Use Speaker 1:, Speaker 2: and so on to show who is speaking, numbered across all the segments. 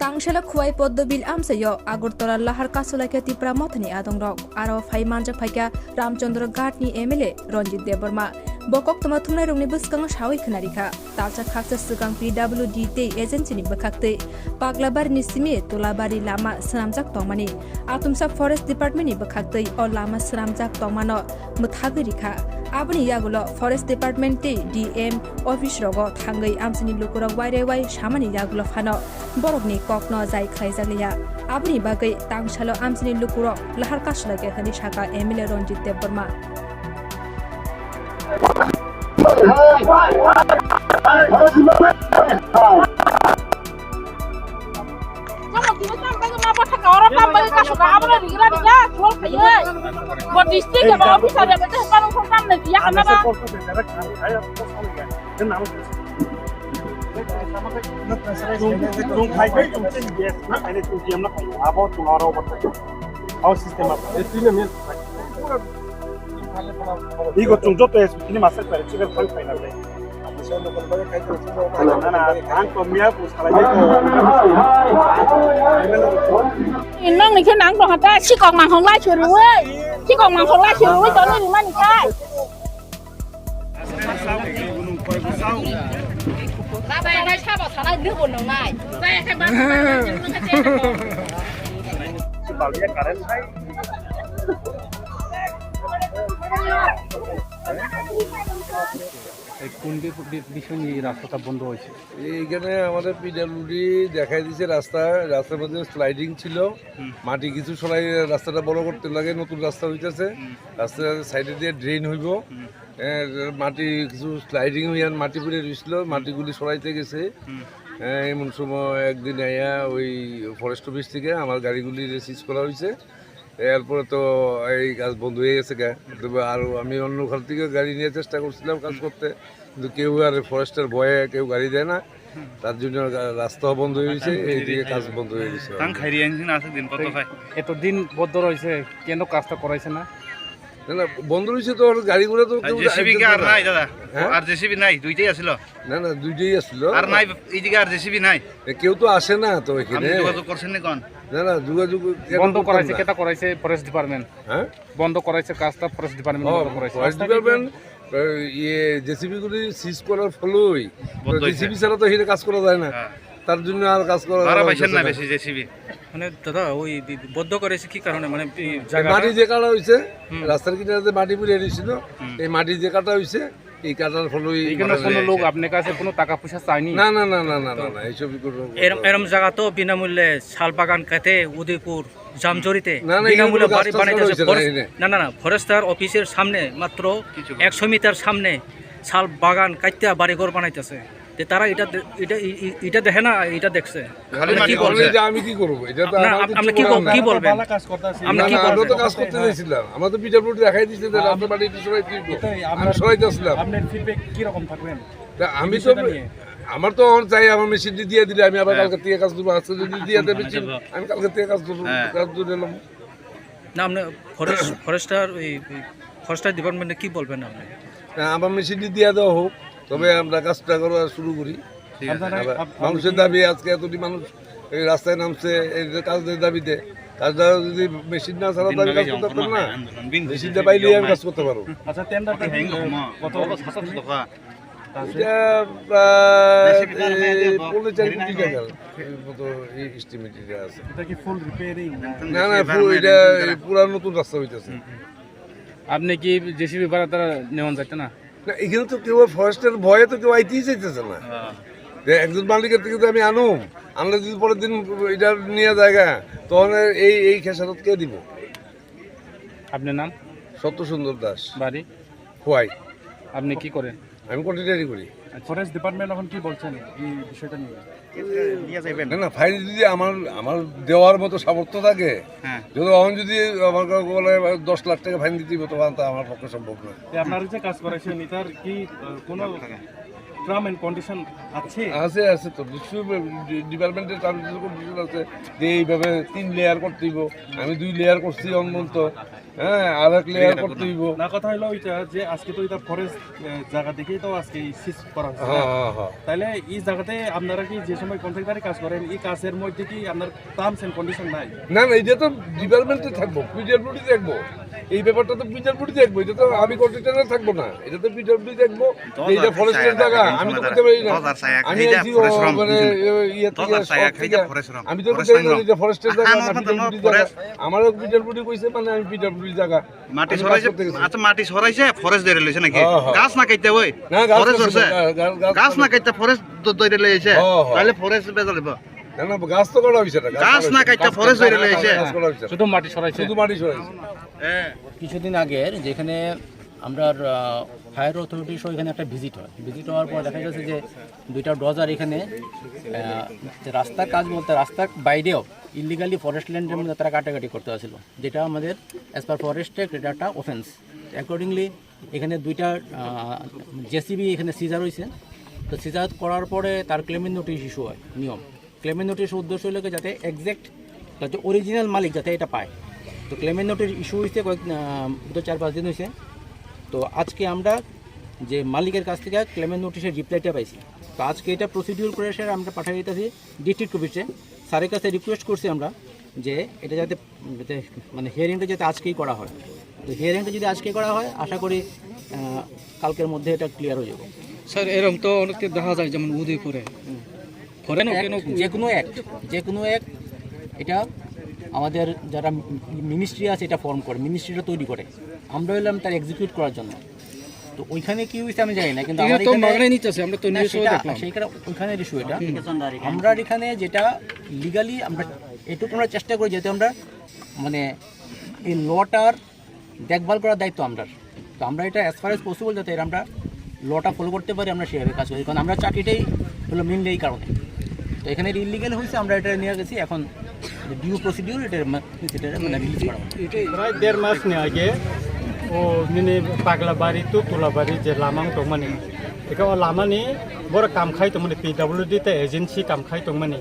Speaker 1: Tangshala Kuai Poddobil Amsayo, Agurtola Lahar Kasulaka Tipra Motani Adongrok, Aro Fai Manja Paika, Ramchandra Gatni Emile, Ronjit Deborma, Bokok Tomatuna Rumi Buskang Shawi Kanarika, Talcha Kakta Sukang PWD Agency Bakakte, Paglabar Nisimi, Tulabari Lama Sramjak Tomani, Atumsa Forest Department Bakakte, or Lama Sramjak Tomano, Muthagarika. Abani Yagulo Forest Department DM Office Rogo Tangai Amsini Lukura Wairewai Shamani Yagulo Hano Borogni Kokno Zai Kaizalia Abani Bagai Tangshalo Amsini Lukuro Lahar Kashlake Hanishaka Emile Ronjit Deborma
Speaker 2: orang tambah kasih kabar lagi ya jual kayak buat distrik ya bawa bisa ada betul kalau kontan lagi ya kenapa
Speaker 3: 이거 좀 줬다 해서 그냥 맛을 빨리 찍을 걸 파이나 돼.
Speaker 2: Nang này cái nắng của ta chỉ còn màng không lai chiều rồi, chỉ còn màng không lai chiều rồi cho nên mà này cái. Ta đây này cha bảo thằng này nước buồn nồng này, đây cái bán
Speaker 3: bảo biết cả đấy hay.
Speaker 4: কোন বিষয় নিয়ে রাস্তাটা বন্ধ হয়েছে?
Speaker 5: এইখানে আমাদের PWD দেখাই দিয়েছে রাস্তার মধ্যে স্লাইডিং ছিল, মাটি কিছু সরাই রাস্তাটা বড় করতে লাগে, নতুন রাস্তা হইতেছে, রাস্তার সাইডে দিয়ে ড্রেন হইব, মাটি কিছু স্লাইডিং হইয়া মাটি পড়ে রয়েছিল, মাটিগুলি সরাইতে গেছে। এমন সময় একদিন আইয়া ওই ফরেস্ট অফিস থেকে আমার গাড়িগুলি সিজ করা হয়েছে। এরপরে তো এই কাজ বন্ধ হয়ে গেছে আর আমি অন্য ঘর থেকে গাড়ি নিয়ে চেষ্টা করছিলাম কাজ করতে, কিন্তু কেউ আর ফরেস্টের ভয়ে কেউ গাড়ি দেয় না, তার জন্য রাস্তাও বন্ধ হয়ে গেছে, এইদিকে কাজ বন্ধ হয়ে গেছে।
Speaker 4: এতদিন বন্ধ রয়েছে, কেন কাজটা করাইছে না?
Speaker 5: না না বন্ধ রয়েছে তো, গাড়িগুলো তো
Speaker 6: জেসিবি আর নাই দাদা, আর জেসিবি নাই, দুইটাই আসলো।
Speaker 5: না না দুইটাই আসলো,
Speaker 6: আর নাই এইদিকে আর জেসিবি নাই,
Speaker 5: কেউ তো আসে না তো এখানে।
Speaker 6: যোগাযোগ করছেন না কোন?
Speaker 5: না না যোগাযোগ
Speaker 4: বন্ধ করাইছে, কেটা করাইছে ফরেস্ট ডিপার্টমেন্ট।
Speaker 5: হ্যাঁ
Speaker 4: বন্ধ করাইছে কাজটা ফরেস্ট ডিপার্টমেন্ট বন্ধ করাইছে।
Speaker 5: ফরেস্ট ডিপার্টমেন্ট জেসিবি গুলি সিজ করার ফলেই, জেসিবি ছাড়া তো এখানে কাজ করা যায় না, তার জন্য আর কাজ করা
Speaker 6: পাইছেন না বেশি জেসিবি।
Speaker 4: মানে দাদা ওই বদ্ধ করেছে কি কারণে? মানে
Speaker 5: মাটি যে কাটা হয়েছে, রাস্তার কিনারে মাটি পুড়ে দিয়েছিল, এই মাটি যে কাটা হয়েছে, এই কাটার ফলেই
Speaker 4: কোনো লোক আপনার কাছে কোনো টাকা পয়সা চায়নি?
Speaker 5: না না না না না না এইসব
Speaker 7: এরম জায়গা তো বিনামূল্যে শাল বাগান কাটে উদয়পুর জামজরিতে বিনামূল্যে বাড়ি বানাইতেছে। না না না ফরেস্টার অফিসের সামনে মাত্র 100 মিটার সামনে শাল বাগান কাটতে বাড়িঘর বানাইতেছে। তারা এটা দেখে না, এটা দেখছে।
Speaker 5: আমি কি করবো? এটা তো
Speaker 7: আপনি কি বলবেন?
Speaker 5: আমরা তো কাজ করতে চাইছিলাম, আমরা তো পিডব্লিউডি দেখাই দিচ্ছি, রাস্তা বাড়ি আমি সরাইতেছিলাম। আমি তো আমার তো চাই আমার মেশিনটি দিয়ে দিলে আমি আবার কালকে থেকে কাজ করবো, আজকে যদি দিয়ে দেবে আমি কালকে থেকে কাজ করবো, কাজ করে এলাম
Speaker 7: না। আপনি ফরেস্টার ডিপার্টমেন্টে কি বলবেন আপনি?
Speaker 5: আমার মেশিনটি দিয়ে দেওয়া হোক, তবে আমরা কাজটা করা শুরু করি। মানুষের দাবি, আজকে এতটি মানুষ এই রাস্তায় নামছে এই কাজের দাবিতে, কাজটা যদি মেশিন না ছাড়া আমি কাজ করতে পারতাম না, মেশিনটা পাইলে আমি কাজ করতে পারবো। এটা প্রায় 4.5 কোটি টাকার মতো এস্টিমেটেড আছে। না না এটা পুরা নতুন রাস্তা হইতেছে।
Speaker 4: আপনি কি জেসিবি ভাড়া তারা নেওয়া যাচ্ছে না?
Speaker 5: না এখানে তো কেউ ফরেস্টের ভয়ে তো কেউ আইতেই চাইতেছে না। একজন মালিকের থেকে তো আমি আনলে যদি পরের দিন এটা নিয়ে জায়গা, তখন এই খেসারত কে দিব?
Speaker 4: আপনার নাম?
Speaker 5: সত্য সুন্দর দাস,
Speaker 4: বাড়ি
Speaker 5: খোয়াই।
Speaker 4: আপনি কি করেন?
Speaker 5: আমি কন্ট্রাক্টরি করি।
Speaker 4: ফরেস্ট ডিপার্টমেন্ট এখন কি বলছেন এই বিষয়টা নিয়ে?
Speaker 5: না না ফাইন যদি আমার দেওয়ার মতো সামর্থ্য থাকে, যদি এখন যদি আমার বলে 10 লাখ টাকা ফাইন দিতে হবে, তখন তো আমার পক্ষে সম্ভব না।
Speaker 4: আপনার যে কাজ করেছেন এটার কি কোনো টার্ম এন্ড কন্ডিশন আছে?
Speaker 5: আছে আছে তো, ডিপার্টমেন্টের টার্ম এন্ড কন্ডিশন আছে যে এইভাবে 3 লেয়ার করতে হইব। আমি 2 লেয়ার করছি অনন্ত, হ্যাঁ আর ক্লিয়ার করতে হইব।
Speaker 4: না কথা হলো ওইটা যে আজকে তো এটা ফরেস্ট জায়গা দেখেই তো আজকে সিজ করা হচ্ছে
Speaker 5: হ্যাঁ হ্যাঁ হ্যাঁ
Speaker 4: তাহলে এই জায়গাতে আপনারা কি যে সময় কন্ট্রাক্টারে কাজ করেন এই কাজের মধ্যে কি আপনার টার্মস এন্ড কন্ডিশন নাই?
Speaker 5: না না এটা তো ডিপার্টমেন্টে থাকবো, পিডব্লিউডি দেখবো, এই ব্যাপারটা তো পিডব্লিউডি দেখবো, এটা তো আমি কন্ট্রাক্টরে থাকবো না, এটা তো পিডব্লিউডি দেখবো। এইটা ফরেস্টের জায়গা, আমি তো বলতে পারি না, আমি আইছি মানে ইয়ে থেকে আমি তো বলতে পারি না এটা ফরেস্টের জায়গা না পিডব্লিউডি জায়গা, আমারও পিডব্লিউডি কইছে মানে আমি পিডব্লিউডি জায়গা।
Speaker 6: মাটি সরাইছে, আচ্ছা মাটি সরাইছে ফরেস্ট ধরে লইছে নাকি? গাছ না কাটতে ওই
Speaker 5: না গাছ
Speaker 6: ফরেস্ট ধরছে, গাছ না কাটতে ফরেস্ট ধরে লইছে, তাহলে ফরেস্ট বেজাল দিব
Speaker 5: না না গাছ তো কাটা হইছে না,
Speaker 6: গাছ না কাটতে ফরেস্ট ধরে লইছে,
Speaker 7: শুধু মাটি সরাইছে,
Speaker 5: শুধু মাটি সরাইছে।
Speaker 8: কিছুদিন আগের যেখানে আমরা ফায়ার অথরিটি সহ এখানে একটা ভিজিট হয়, ভিজিট হওয়ার পর দেখা গেছে যে 2টা ডজার এখানে রাস্তার কাজ বলতে রাস্তার বাইরেও ইলিগালি ফরেস্ট ল্যান্ডের মধ্যে তারা কাটাকাটি করতে আসছিল, যেটা আমাদের অ্যাজ পার ফরেস্ট অ্যাক্ট এটা একটা অফেন্স। অ্যাকর্ডিংলি এখানে 2টা জেসিবি এখানে সিজার হয়েছে। তো সিজার করার পরে তার ক্লেমেন্ট নোটিশ ইস্যু হয়, নিয়ম ক্লেমেন্ট নোটিশ উদ্দেশ্য হলো যাতে এক্স্যাক্ট যাতে অরিজিনাল মালিক যাতে এটা পায়। তো ক্লেমেন্ট নোটিশ ইস্যু হয়েছে 4-5 দিন হয়েছে। তো আজকে আমরা যে মালিকের কাছ থেকে ক্লেমেন্ট নোটিশের রিপ্লাইটা পাইছি, তো আজকে এটা প্রসিডিউর করে স্যার আমরা পাঠিয়ে দিতেছি ডিস্ট্রিক্ট অফিসে। স্যারের কাছে রিকোয়েস্ট করছি আমরা যে এটা যাতে মানে হিয়ারিংটা যাতে আজকেই করা হয়। তো হিয়ারিংটা যদি আজকে করা হয় আশা করি কালকের মধ্যে এটা ক্লিয়ার হয়ে যাবে।
Speaker 7: স্যার এরকম তো অনেককে দেখা যায় যেমন উদয়পুরে
Speaker 8: যে কোনো এক এটা আমাদের যারা মিনিস্ট্রি আছে এটা ফর্ম করে, মিনিস্ট্রিটা তৈরি করে, আমরা এলাম তার এক্সিকিউট করার জন্য। তো ওইখানে কি হয়েছে আমি জানি না, কিন্তু আমার সেইখানে ওইখানের ইস্যু এটা। আমরা এখানে যেটা লিগালি আমরা এটুকু আমরা চেষ্টা করি যাতে আমরা মানে এই লটার দেখভাল করার দায়িত্ব আমরা। তো আমরা এটা অ্যাজ ফার এজ পসিবল যাতে আমরা লটা ফলো করতে পারি আমরা সেভাবে কাজ করি, কারণ আমরা চাকরিটাই হলো মেনলি এই কারণে। তো এখানে ইলিগাল হয়েছে, আমরা এটা নিয়ে গেছি, এখন ডিউ প্রসিডিউর এটা মানে রিলিজ করা হবে।
Speaker 9: প্রায় 1.5 মাসनि आगे ओ मिनि पाग्लाबारि टु तुलाबारि जे लामां दंमानि बेखौ लामानि बर' कामखाय दंमानि पिडब्लिउडि ते एजेन्सि कामखाय दंमानि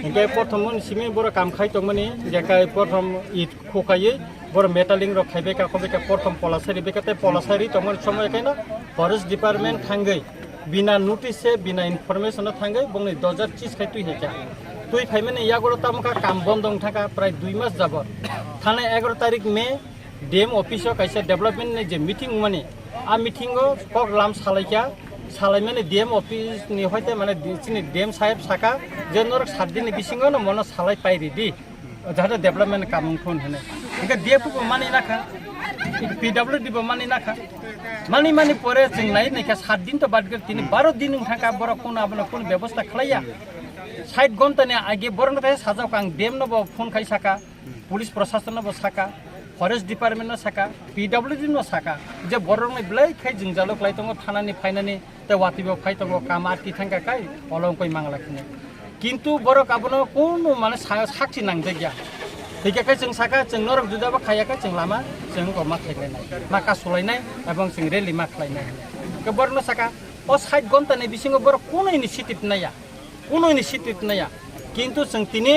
Speaker 9: इंके प्रथमन सिमि बर' कामखाय दंमानि जेखाय प्रथम इट खोखायै बर' मेटालिं रो खायबेका खबेका प्रथम पलासारि बेकाते पलासारि दंमोन समय खायनो फरेस्ट डिपार्टमेंट थांगै बिना नोटिस बिना इनफरमेशन थांगै बंनि 2030 खाय तुइ हेका तुइ फाइमाने यागरो तामका काम बन्द दं थाका प्राय 2 मास जाबो थाने 11 तारिख मे डीएम ऑफिसो कैसे डेवलपमेंट ने जे मीटिंग माने आ मीटिंगो पक लाम सालायका सालाय माने डीएम ऑफिस नि होते माने दिसिनि डीएम साहेब साका जनर 7 दिन बिसिंगो न मन सालाय पाइरि दि जाहाथे डेवलपमेंट काम खुन हने इनका डीएफ को माने नाखा पीडब्ल्यूडी बो माने नाखा माने परे जों नाय नायका 7 दिन तो बाद गर 12 दिन थाका बर कोन आबन कोन व्यवस्था खलाया 60 घन्टानि आगे बरनथाय साजाव कां डीएम न बो फोन खाय साका पुलिस प्रशासन न बो साका फरेस्ट डिपार्टमेंट साका पीडब्ल्यूडी न साका जे बरंग ब्लै खाय जों जालो क्लाय दङ थानानि फायनानि ते वातिबो फाय दङ काम आरति थांगा काय अलंग कय मांगलाखिने किन्तु बर काबनो कोन माने साक्षी नांगदे गया थिकाय जों साका जों नरक जुदाबा खायाखै जों लामा जों गमा खायलायनाय माका सलायनाय एबं जों रेलि मा खालायनाय के बरनो साका ओ 60 घन्टानि बिसिङो बर कोनो इनिशिएटिभ नाया किन्तु जों तिनि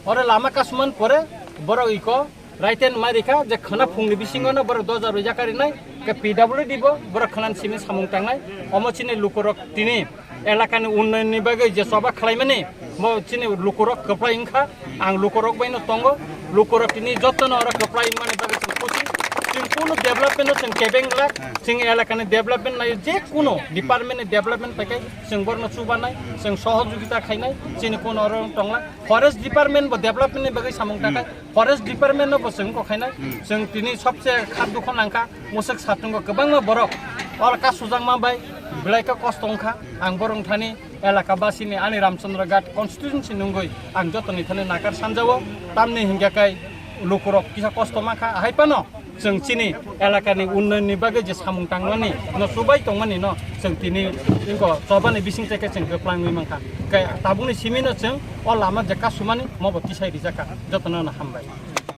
Speaker 9: अरे लामा कासमान परे बर इको राइटेन मारिखा जे खना फुंनि बिसिङो न बर 2000 रुजाकारि नाय के पीडब्ल्यूडी बो बर खनान सिमि सामुं थांनाय अमचिनि लुकरक तिनि एलाकानि उन्नयननि बागै जे सबा खालायमानि मो चिनि लुकरक कप्लाय इंखा आं लुकरक बायनो तंगो लुकरक तिनि जतन अर कप्लाय माने बागै खुसि जों कोनो डेभलपमेन्ट जों केबेंला जों एलाकानि डेभलपमेन्ट नाय जे कोनो डिपार्टमेन्टनि डेभलपमेन्ट पाके जों बरनो सुबानाय जों सहयोगिता खायनाय जोंनि कोनो अर तंला फरेस्ट डिपार्टमेन्ट बो डेभलपमेन्टनि बागै सामुं थाखाय फरेस्ट डिपार्टमेन्ट बो जों को खायनाय जों तिनि सबसे खाद दुखन नांखा मुसक सातुंगो गोबां बरक अर का सुजां मा बाय ब्लाइका कस्तंखा आं बरंथानि एलाका बासिनि आनि रामचंद्र घाट कन्स्टिट्युएन्सि नंगै आं जतनि थाने नाकार सानजावो तामनि हिंगाकाय लुकरक किसा कस्त माखा हायपानो जों चिनि एलाकानि उन्नयननि बागै जे सामुं थांनानि न सुबाय दंमानि न जों तिनि इंको जबानि बिसिंथायके जों गोप्लाङै मांखा ताबुनि सिमिनो जों अ लामा जेका सुमानि मबति साइरि जाका जतन हामबाय।